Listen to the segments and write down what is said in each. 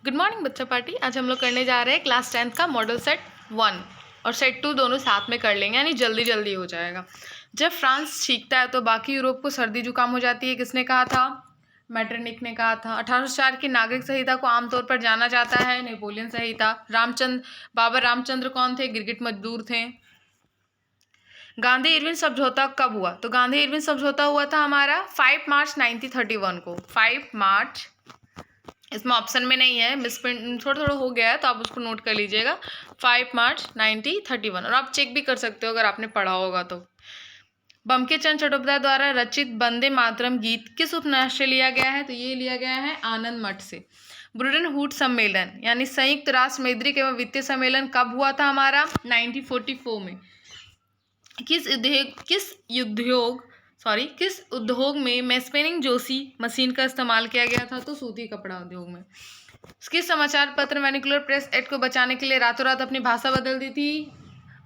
Good morning बच्चा party. आज हम लोग करने जा रहे हैं क्लास 10th का मॉडल सेट 1 और सेट 2 दोनों साथ में कर लेंगे, यानी जल्दी जल्दी हो जाएगा। जब फ्रांस छींकता है तो बाकी यूरोप को सर्दी जुकाम हो जाती है। किसने कहा था? मैटरनिक ने कहा था। 1804 की नागरिक संहिता को आमतौर पर जाना जाता है नेपोलियन संहिता। बाबर रामचंद्र कौन थे? गिरगिट मजदूर थे। गांधी इरविन समझौता कब हुआ? तो गांधी इरविन समझौता हुआ था हमारा 5 मार्च 1931 को। 5 मार्च, इसमें ऑप्शन में नहीं है, मिसप्रिंट थोड़ा थोड़ा हो गया है तो आप उसको नोट कर लीजिएगा। 5 मार्च 1931। और आप चेक भी कर सकते हो अगर आपने पढ़ा होगा तो। बंकिम चंद्र चट्टोपाध्याय द्वारा रचित वंदे मातरम गीत किस उपन्यास से लिया गया है? तो ये लिया गया है आनंद मठ से। ब्रुडेन वुड सम्मेलन यानी संयुक्त राष्ट्र मौद्रिक एवं वित्तीय सम्मेलन कब हुआ था हमारा? 1944 में। किस उद्योग में मैस्पेनिंग जोशी मशीन का इस्तेमाल किया गया था? तो सूती कपड़ा उद्योग में। किस समाचार पत्र वर्नाक्युलर प्रेस एक्ट को बचाने के लिए रातों रात अपनी भाषा बदल दी थी?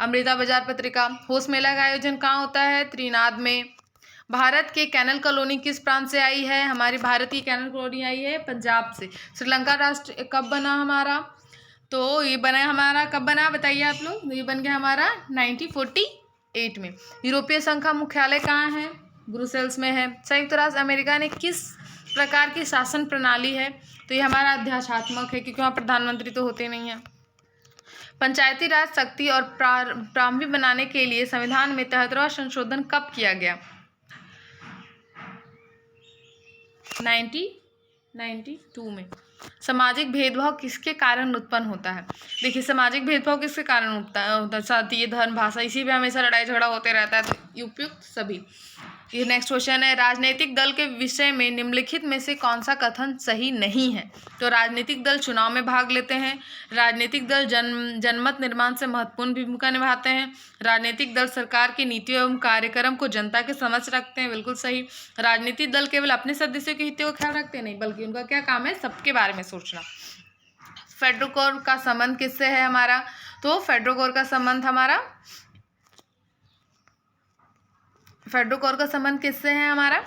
अमृता बाजार पत्रिका। होश मेला का आयोजन कहाँ होता है? त्रिनाद में। भारत के कैनल कॉलोनी किस प्रांत से आई है? हमारी भारत की कैनल कॉलोनी आई है पंजाब से। श्रीलंका राष्ट्र कब बना हमारा? तो ये बना हमारा कब बना बताइए आप लोग? ये बन गया हमारा 1948 में। यूरोपीय संघ का मुख्यालय कहाँ है? ब्रुसेल्स में है। संयुक्त राष्ट्र अमेरिका ने किस प्रकार की शासन प्रणाली है? तो ये हमारा अध्याशात्मक है, क्योंकि वहाँ प्रधानमंत्री तो होते नहीं है। पंचायती राज शक्ति और प्रारंभिक बनाने के लिए संविधान में 73वां संशोधन कब किया गया? 1992 में। सामाजिक भेदभाव किसके कारण उत्पन्न होता है? देखिए, सामाजिक भेदभाव किसके कारण होता है? जाति, धर्म, भाषा, इसी पे हमेशा लड़ाई झगड़ा होते रहता है। तो उपयुक्त सभी। ये नेक्स्ट क्वेश्चन है, राजनीतिक दल के विषय में निम्नलिखित में से कौन सा कथन सही नहीं है? तो राजनीतिक दल चुनाव में भाग लेते हैं। राजनीतिक दल जनमत निर्माण से महत्वपूर्ण भूमिका निभाते हैं। राजनीतिक दल सरकार की नीतियों एवं कार्यक्रम को जनता के समक्ष रखते हैं। बिल्कुल सही। राजनीतिक दल केवल अपने सदस्यों के हितों का ख्याल रखते नहीं, बल्कि उनका क्या काम है? सबके बारे में सोचना। फेडरल कोड का संबंध किससे है हमारा? तो फेडरल कोड का संबंध किससे है हमारा?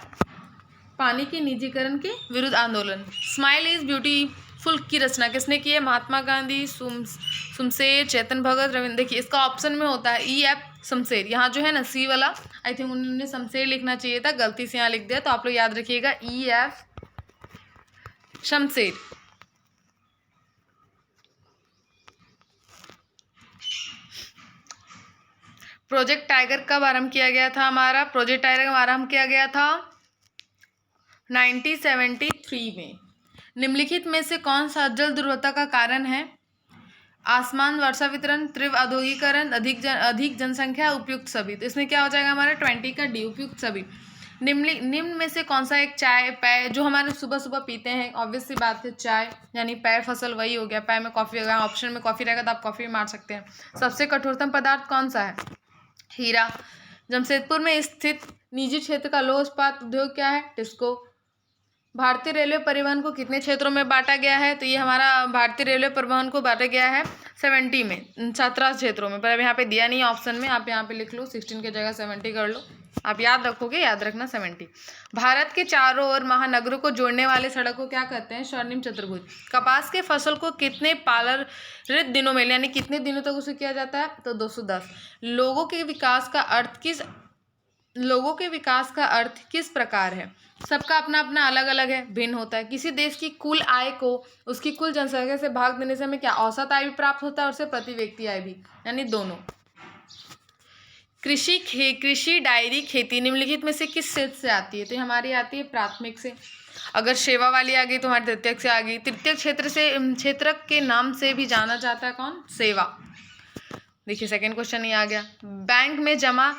पानी के निजीकरण के विरुद्ध आंदोलन। स्माइल इज ब्यूटीफुल की रचना किसने की है? महात्मा गांधी, शमशेर, चेतन भगत, रविंद्र। देखिए, इसका ऑप्शन में होता है E.F. शमशेर। यहाँ जो है ना सी वाला, आई थिंक उन्होंने शमशेर लिखना चाहिए था, गलती से यहाँ लिख दिया, तो आप लोग याद रखिएगा E.F. शमशेर। प्रोजेक्ट टाइगर कब आरंभ किया गया था हमारा? प्रोजेक्ट टाइगर आरंभ किया गया था 1973 में। निम्नलिखित में से कौन सा जल दुर्बलता का कारण है? आसमान, वर्षा वितरण, तीव्र औद्योगिकरण, अधिक जनसंख्या, उपयुक्त सभी। तो इसमें क्या हो जाएगा हमारा? 20 का डी, उपयुक्त सभी। निम्न में से कौन सा एक चाय पेय जो हमारे सुबह सुबह पीते हैं? ऑब्वियस सी बात है, चाय, यानी पेय फसल वही हो गया। पेय में कॉफी होगा, ऑप्शन में कॉफी रहेगा तो आप कॉफी मार सकते हैं। सबसे कठोरतम पदार्थ कौन सा है? हीरा। जमशेदपुर में स्थित निजी क्षेत्र का लौह इस्पात उद्योग क्या है? टिस्को। भारतीय रेलवे परिवहन को कितने क्षेत्रों में बांटा गया है? तो ये हमारा भारतीय रेलवे परिवहन को बांटा गया है 70 में, 17 क्षेत्रों में। पर अब यहाँ पे दिया नहीं है ऑप्शन में, आप यहाँ पे लिख लो, 16 की जगह 70 कर लो। आप याद रखोगे, याद रखना 70। भारत के चारों ओर महानगरों को जोड़ने वाले सड़क को क्या कहते हैं? स्वर्णिम चतुर्भुज। कपास के फसल को कितने पारित दिनों में, यानी कितने दिनों तक उसे किया जाता है? तो 210। लोगों के विकास का अर्थ किस प्रकार है? सबका अपना अपना अलग अलग है, भिन्न होता है। किसी देश की कुल आय को उसकी कुल जनसंख्या से भाग देने से हमें क्या औसत आय भी प्राप्त होता है, और उससे प्रति व्यक्ति आय भी, यानी दोनों। कृषि डायरी खेती निम्नलिखित में से किस क्षेत्र से आती है? तो हमारी आती है प्राथमिक से। अगर सेवा वाली आ गई तो हमारी तृतीयक से आ गई। तृतीयक क्षेत्र के नाम से भी जाना जाता है कौन? सेवा। देखिए, सेकेंड क्वेश्चन ये आ गया। बैंक में जमा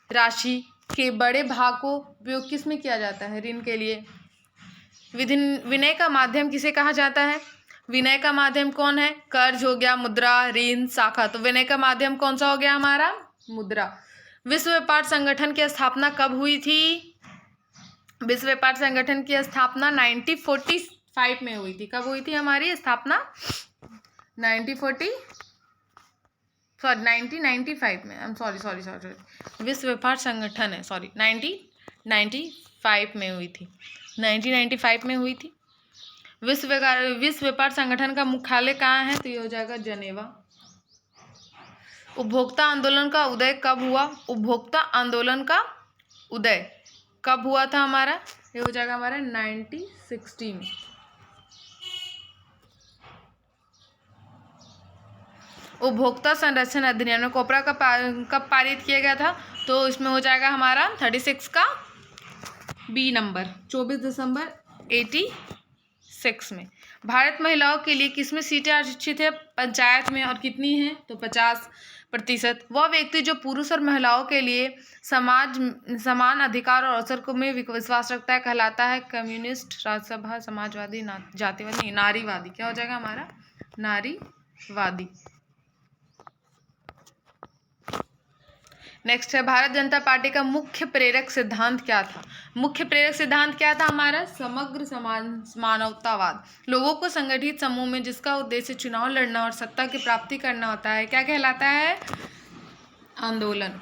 राशि के बड़े भाग को उपयोग किस में किया जाता है? ऋण के लिए। विनय का माध्यम किसे कहा जाता है? विनय का माध्यम कौन है? कर्ज हो गया, मुद्रा, ऋण, शाखा। तो विनय का माध्यम कौन सा हो गया हमारा? मुद्रा। विश्व व्यापार संगठन की स्थापना कब हुई थी? विश्व व्यापार संगठन की स्थापना 1945 में हुई थी। कब हुई थी हमारी स्थापना? 1995 में। सॉरी, विश्व व्यापार संगठन है, 1995 में हुई थी। 1995 में हुई थी। विश्व व्यापार संगठन का मुख्यालय कहाँ है? तो ये हो जाएगा जेनेवा। उपभोक्ता आंदोलन का उदय कब हुआ? उपभोक्ता आंदोलन का उदय कब हुआ था हमारा? ये हो जाएगा हमारा 1960 में। उपभोक्ता संरक्षण अधिनियम कोपरा कब पारित किया गया था? तो इसमें हो जाएगा हमारा 36 का बी नंबर, 24 दिसंबर 86 में। भारत महिलाओं के लिए किसमें सीटें आरक्षित है? पंचायत में। और कितनी है? तो 50%। वह व्यक्ति जो पुरुष और महिलाओं के लिए समान अधिकार और अवसर को में विश्वास रखता है कहलाता है कम्युनिस्ट, राज्यसभा, समाजवादी, जातिवादी, नारीवादी। क्या हो जाएगा हमारा? नारीवादी। नेक्स्ट है भारत जनता पार्टी का मुख्य प्रेरक सिद्धांत क्या था? मुख्य प्रेरक सिद्धांत क्या था हमारा? समग्र मानवतावाद। लोगों को संगठित समूह में जिसका उद्देश्य चुनाव लड़ना और सत्ता की प्राप्ति करना होता है क्या कहलाता है? आंदोलन।